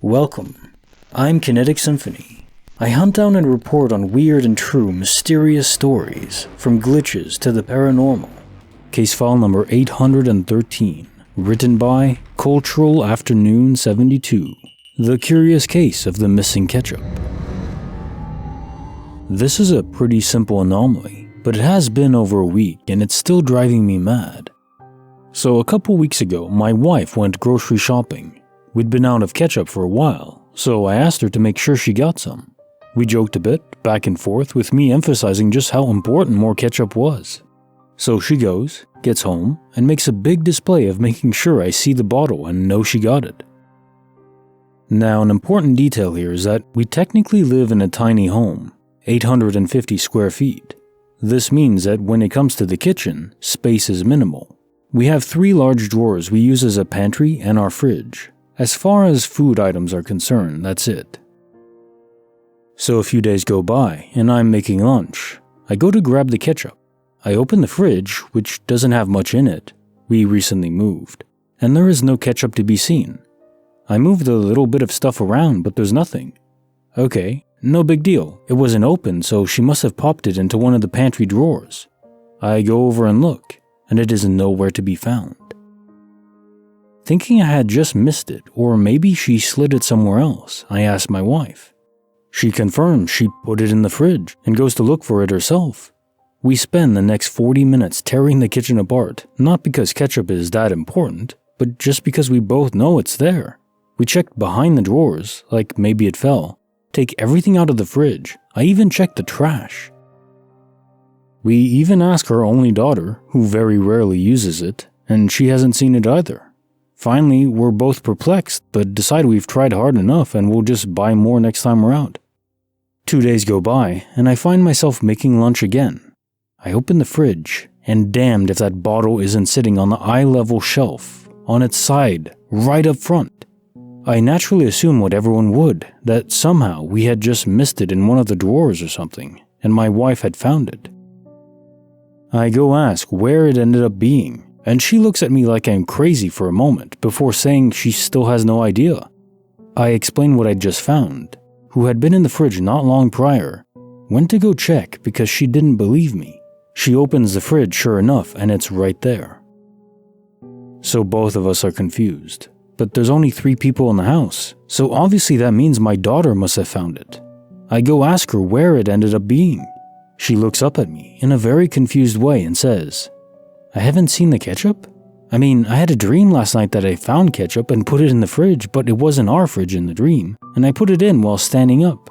Welcome. I'm Kinetic Symphony. I hunt down and report on weird and true mysterious stories, from glitches to the paranormal. Case file number 813, written by Cultural Afternoon 72, The Curious Case of the Missing Ketchup. This is a pretty simple anomaly, but it has been over a week and it's still driving me mad. So a couple weeks ago, my wife went grocery shopping. We'd been out of ketchup for a while, so I asked her to make sure she got some. We joked a bit, back and forth, with me emphasizing just how important more ketchup was. So she goes, gets home, and makes a big display of making sure I see the bottle and know she got it. Now, an important detail here is that we technically live in a tiny home, 850 square feet. This means that when it comes to the kitchen, space is minimal. We have 3 large drawers we use as a pantry and our fridge. As far as food items are concerned, that's it. So a few days go by, and I'm making lunch. I go to grab the ketchup. I open the fridge, which doesn't have much in it. We recently moved, and there is no ketchup to be seen. I moved a little bit of stuff around, but there's nothing. Okay, no big deal. It wasn't open, so she must have popped it into one of the pantry drawers. I go over and look, and it is nowhere to be found. Thinking I had just missed it, or maybe she slid it somewhere else, I asked my wife. She confirmed she put it in the fridge and goes to look for it herself. We spend the next 40 minutes tearing the kitchen apart, not because ketchup is that important, but just because we both know it's there. We checked behind the drawers, like maybe it fell, take everything out of the fridge. I even checked the trash. We even ask our only daughter, who very rarely uses it, and she hasn't seen it either. Finally, we're both perplexed, but decide we've tried hard enough and we'll just buy more next time around. 2 days go by, and I find myself making lunch again. I open the fridge, and damned if that bottle isn't sitting on the eye-level shelf, on its side, right up front. I naturally assume what everyone would, that somehow we had just missed it in one of the drawers or something, and my wife had found it. I go ask where it ended up being, and she looks at me like I'm crazy for a moment before saying she still has no idea. I explain what I'd just found, who had been in the fridge not long prior, went to go check because she didn't believe me. She opens the fridge sure enough and it's right there. So both of us are confused, but there's only 3 people in the house, so obviously that means my daughter must have found it. I go ask her where it ended up being. She looks up at me in a very confused way and says, "I haven't seen the ketchup? I mean, I had a dream last night that I found ketchup and put it in the fridge, but it wasn't our fridge in the dream, and I put it in while standing up.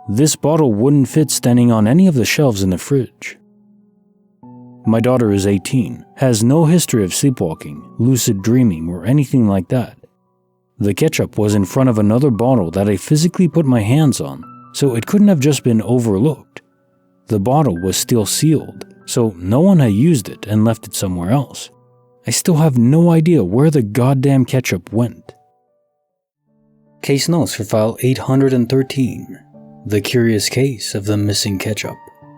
This bottle wouldn't fit standing on any of the shelves in the fridge." My daughter is 18, has no history of sleepwalking, lucid dreaming, or anything like that. The ketchup was in front of another bottle that I physically put my hands on, so it couldn't have just been overlooked. The bottle was still sealed, so no one had used it and left it somewhere else. I still have no idea where the goddamn ketchup went. Case notes for file 813, The Curious Case of the Missing Ketchup.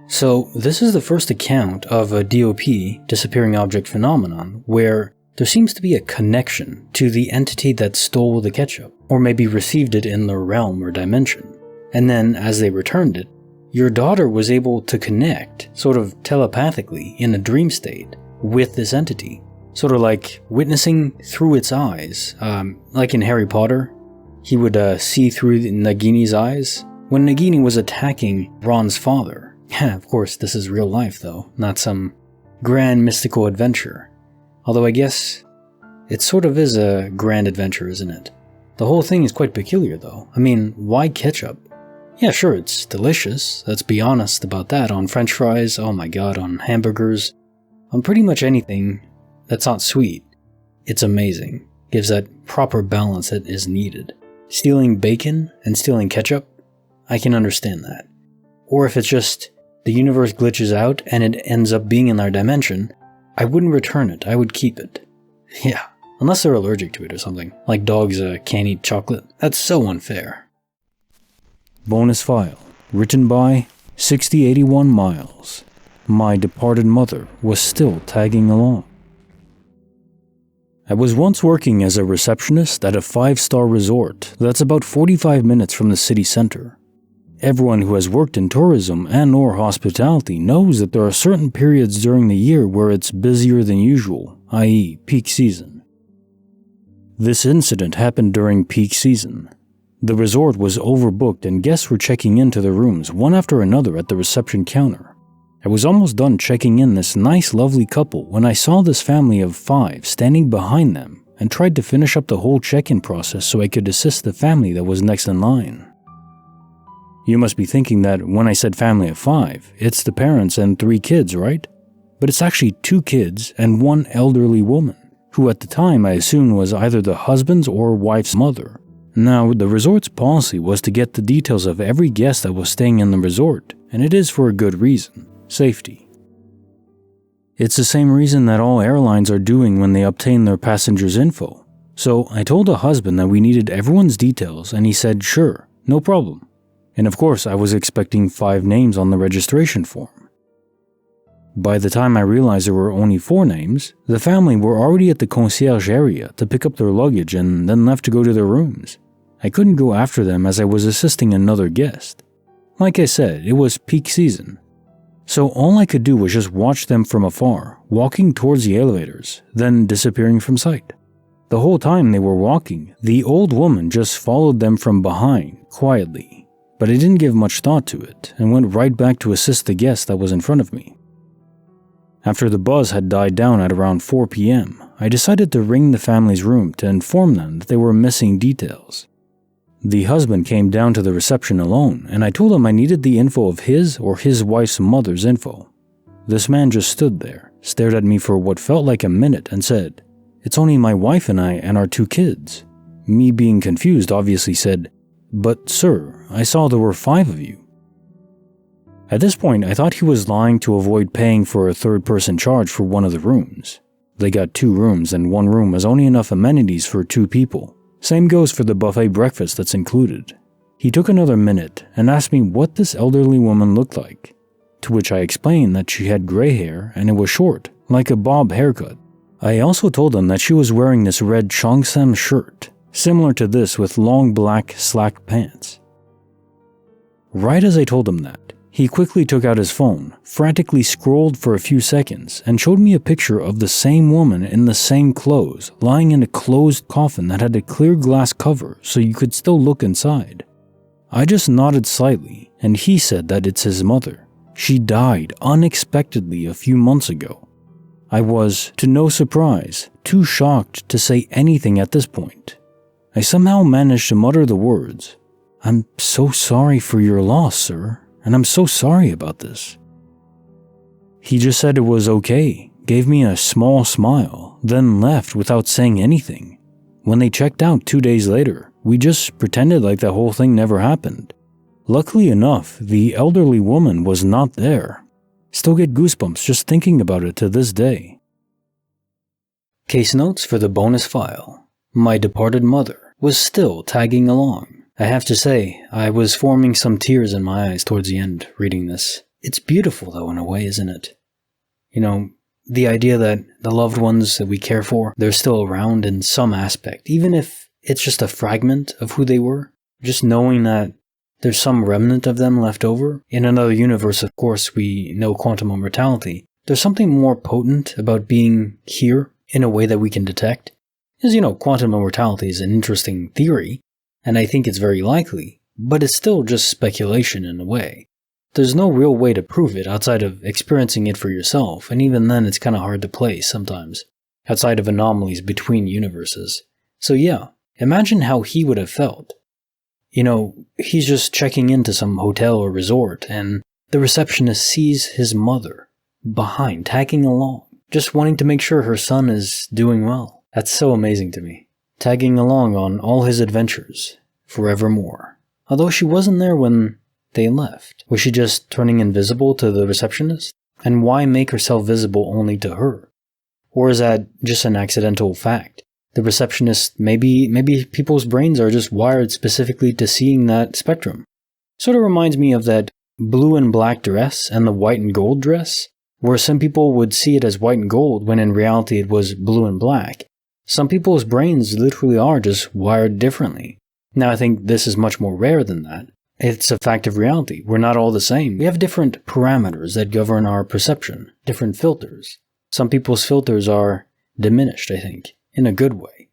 So this is the first account of a DOP, disappearing object phenomenon, where there seems to be a connection to the entity that stole the ketchup, or maybe received it in their realm or dimension. And then as they returned it, your daughter was able to connect, sort of telepathically, in a dream state, with this entity. Sort of like witnessing through its eyes. Like in Harry Potter, he would see through Nagini's eyes when Nagini was attacking Ron's father. Yeah, of course, this is real life though, not some grand mystical adventure. Although I guess it sort of is a grand adventure, isn't it? The whole thing is quite peculiar though. I mean, why ketchup? Yeah, sure, it's delicious, let's be honest about that, on french fries, oh my god, on hamburgers, on pretty much anything that's not sweet. It's amazing, gives that proper balance that is needed. Stealing bacon and stealing ketchup, I can understand that. Or if it's just the universe glitches out and it ends up being in our dimension, I wouldn't return it, I would keep it. Yeah, unless they're allergic to it or something, like dogs can't eat chocolate. That's so unfair. Bonus file, written by 6081 Miles. My departed mother was still tagging along. I was once working as a receptionist at a 5-star resort that's about 45 minutes from the city center. Everyone who has worked in tourism and/or hospitality knows that there are certain periods during the year where it's busier than usual, i.e. peak season. This incident happened during peak season. The resort was overbooked and guests were checking into their rooms one after another at the reception counter. I was almost done checking in this nice lovely couple when I saw this family of 5 standing behind them and tried to finish up the whole check-in process so I could assist the family that was next in line. You must be thinking that when I said family of 5, it's the parents and 3 kids, right? But it's actually 2 kids and 1 elderly woman, who at the time I assumed was either the husband's or wife's mother. Now, the resort's policy was to get the details of every guest that was staying in the resort, and it is for a good reason. Safety. It's the same reason that all airlines are doing when they obtain their passengers' info. So I told the husband that we needed everyone's details and he said sure, no problem. And of course I was expecting 5 names on the registration form. By the time I realized there were only 4 names, the family were already at the concierge area to pick up their luggage and then left to go to their rooms. I couldn't go after them as I was assisting another guest. Like I said, it was peak season. So all I could do was just watch them from afar, walking towards the elevators, then disappearing from sight. The whole time they were walking, the old woman just followed them from behind, quietly. But I didn't give much thought to it, and went right back to assist the guest that was in front of me. After the buzz had died down at around 4 p.m., I decided to ring the family's room to inform them that they were missing details. The husband came down to the reception alone, and I told him I needed the info of his or his wife's mother's info. This man just stood there, stared at me for what felt like a minute, and said, "It's only my wife and I and our 2 kids." Me being confused obviously said, "But sir, I saw there were 5 of you." At this point, I thought he was lying to avoid paying for a third-person charge for one of the rooms. They got 2 rooms, and one room has only enough amenities for 2 people. Same goes for the buffet breakfast that's included. He took another minute and asked me what this elderly woman looked like, to which I explained that she had gray hair and it was short, like a bob haircut. I also told him that she was wearing this red cheongsam shirt, similar to this with long black slack pants. Right as I told him that, he quickly took out his phone, frantically scrolled for a few seconds, and showed me a picture of the same woman in the same clothes, lying in a closed coffin that had a clear glass cover so you could still look inside. I just nodded slightly, and he said that it's his mother. She died unexpectedly a few months ago. I was, to no surprise, too shocked to say anything at this point. I somehow managed to mutter the words, "I'm so sorry for your loss, sir. And I'm so sorry about this." He just said it was okay, gave me a small smile, then left without saying anything. When they checked out 2 days later, we just pretended like the whole thing never happened. Luckily enough, the elderly woman was not there. Still get goosebumps just thinking about it to this day. Case notes for the bonus file. My departed mother was still tagging along. I have to say, I was forming some tears in my eyes towards the end reading this. It's beautiful though in a way, isn't it? You know, the idea that the loved ones that we care for, they're still around in some aspect, even if it's just a fragment of who they were. Just knowing that there's some remnant of them left over. In another universe, of course, we know quantum immortality. There's something more potent about being here in a way that we can detect. Because, you know, quantum immortality is an interesting theory, and I think it's very likely, but it's still just speculation in a way. There's no real way to prove it outside of experiencing it for yourself, and even then it's kind of hard to place sometimes, outside of anomalies between universes. So yeah, imagine how he would have felt. You know, he's just checking into some hotel or resort, and the receptionist sees his mother behind, tagging along, just wanting to make sure her son is doing well. That's so amazing to me. Tagging along on all his adventures, forevermore. Although she wasn't there when they left. Was she just turning invisible to the receptionist? And why make herself visible only to her? Or is that just an accidental fact? The receptionist, maybe people's brains are just wired specifically to seeing that spectrum. Sort of reminds me of that blue and black dress and the white and gold dress, where some people would see it as white and gold when in reality it was blue and black. Some people's brains literally are just wired differently. Now, I think this is much more rare than that. It's a fact of reality. We're not all the same. We have different parameters that govern our perception, different filters. Some people's filters are diminished, I think, in a good way.